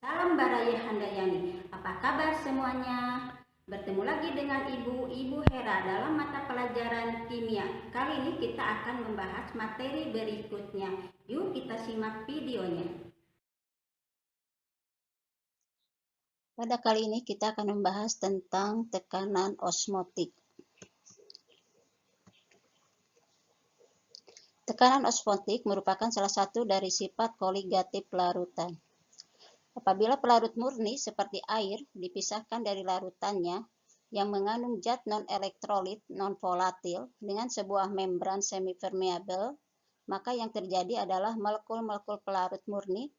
Salam Baraya Handayani, apa kabar semuanya? Bertemu lagi dengan Ibu Hera dalam mata pelajaran kimia. Kali ini kita akan membahas materi berikutnya. Yuk kita simak videonya. Pada kali ini kita akan membahas tentang tekanan osmotik. Tekanan osmotik merupakan salah satu dari sifat koligatif larutan. Apabila pelarut murni seperti air dipisahkan dari larutannya yang mengandung zat non-elektrolit non-volatil dengan sebuah membran semipermeabel, maka yang terjadi adalah molekul-molekul pelarut murni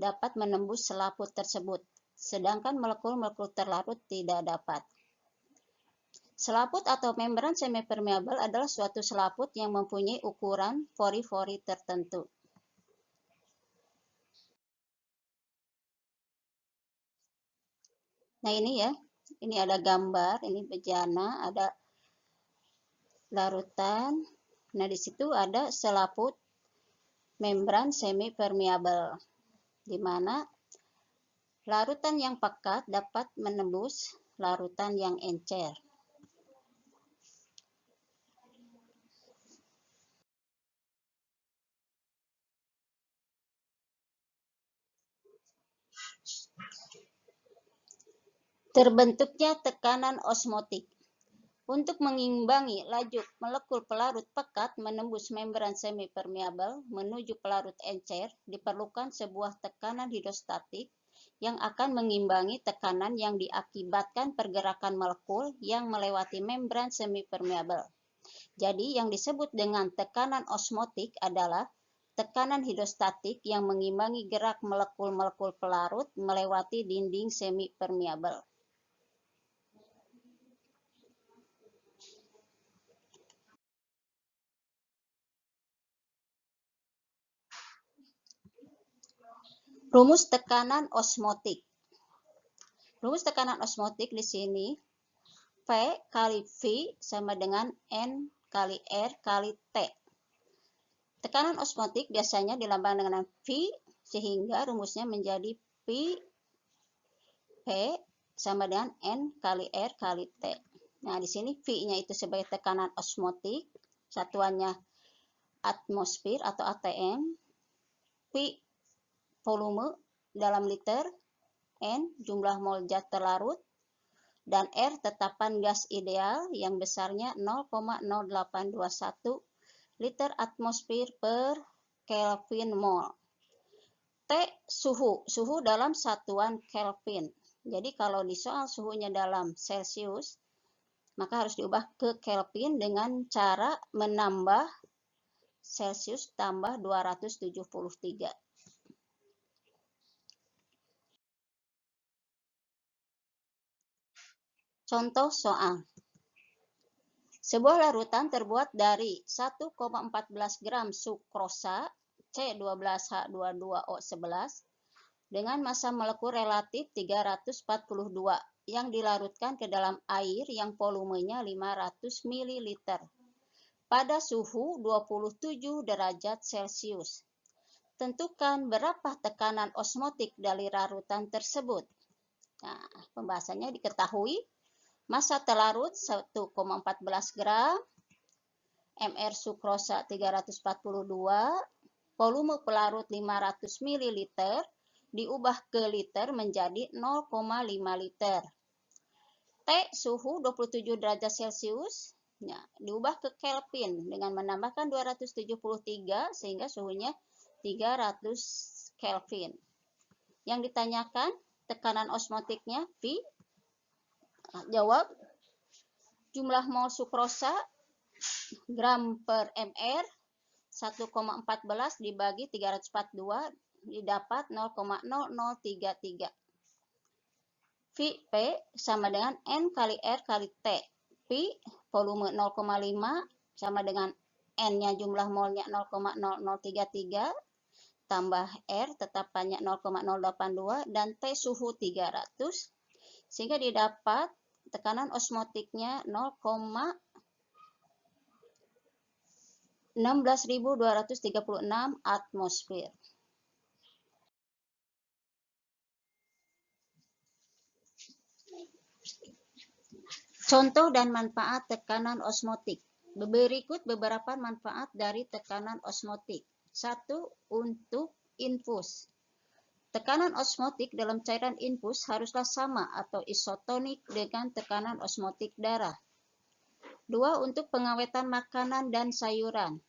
dapat menembus selaput tersebut, sedangkan molekul-molekul terlarut tidak dapat. Selaput atau membran semipermeabel adalah suatu selaput yang mempunyai ukuran pori-pori tertentu. Nah ini ya, ini ada gambar, ini bejana, ada larutan. Nah di situ ada selaput membran semipermeabel, di mana larutan yang pekat dapat menembus larutan yang encer. Terbentuknya tekanan osmotik. Untuk mengimbangi laju molekul pelarut pekat menembus membran semipermeabel menuju pelarut encer, diperlukan sebuah tekanan hidrostatik yang akan mengimbangi tekanan yang diakibatkan pergerakan molekul yang melewati membran semipermeabel. Jadi yang disebut dengan tekanan osmotik adalah tekanan hidrostatik yang mengimbangi gerak molekul-molekul pelarut melewati dinding semipermeabel. Rumus tekanan osmotik. Rumus tekanan osmotik di sini P kali V sama dengan N kali R kali T. Tekanan osmotik biasanya dilambangkan dengan V, sehingga rumusnya menjadi P sama dengan N kali R kali T. Nah, di sini V-nya itu sebagai tekanan osmotik, satuannya atmosfer atau ATM, P volume dalam liter, N jumlah mol zat terlarut, dan R tetapan gas ideal yang besarnya 0,0821 liter atmosfer per Kelvin mol. T suhu dalam satuan Kelvin. Jadi kalau di soal suhunya dalam Celsius, maka harus diubah ke Kelvin dengan cara menambah Celsius tambah 273. Contoh soal. Sebuah larutan terbuat dari 1,14 gram sukrosa C12H22O11 dengan massa molekul relatif 342 yang dilarutkan ke dalam air yang volumenya 500 ml pada suhu 27 derajat Celcius. Tentukan berapa tekanan osmotik dari larutan tersebut. Nah, pembahasannya diketahui massa terlarut 1,14 gram, mR sukrosa 342, volume pelarut 500 ml, diubah ke liter menjadi 0,5 liter. T suhu 27 derajat Celcius, ya, diubah ke Kelvin dengan menambahkan 273 sehingga suhunya 300 Kelvin. Yang ditanyakan tekanan osmotiknya V. Jawab, jumlah mol sukrosa gram per mR 1,14 dibagi 342 didapat 0,0033. P sama dengan N kali R kali T. P volume 0,5 sama dengan N-nya jumlah molnya 0,0033 tambah R tetapannya 0,082 dan T suhu 300 sehingga didapat tekanan osmotiknya 0,16.236 atmosfer. Contoh dan manfaat tekanan osmotik. Berikut beberapa manfaat dari tekanan osmotik. 1. Untuk infus. Tekanan osmotik dalam cairan infus haruslah sama atau isotonik dengan tekanan osmotik darah. 2. Untuk pengawetan makanan dan sayuran.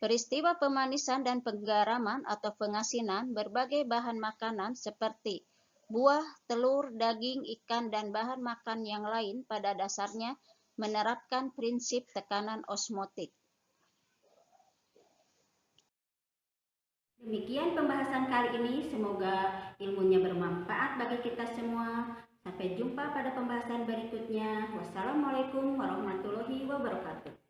Peristiwa pemanisan dan penggaraman atau pengasinan berbagai bahan makanan seperti buah, telur, daging, ikan, dan bahan makan yang lain pada dasarnya menerapkan prinsip tekanan osmotik. Demikian pembahasan kali ini, semoga ilmunya bermanfaat bagi kita semua. Sampai jumpa pada pembahasan berikutnya. Wassalamualaikum warahmatullahi wabarakatuh.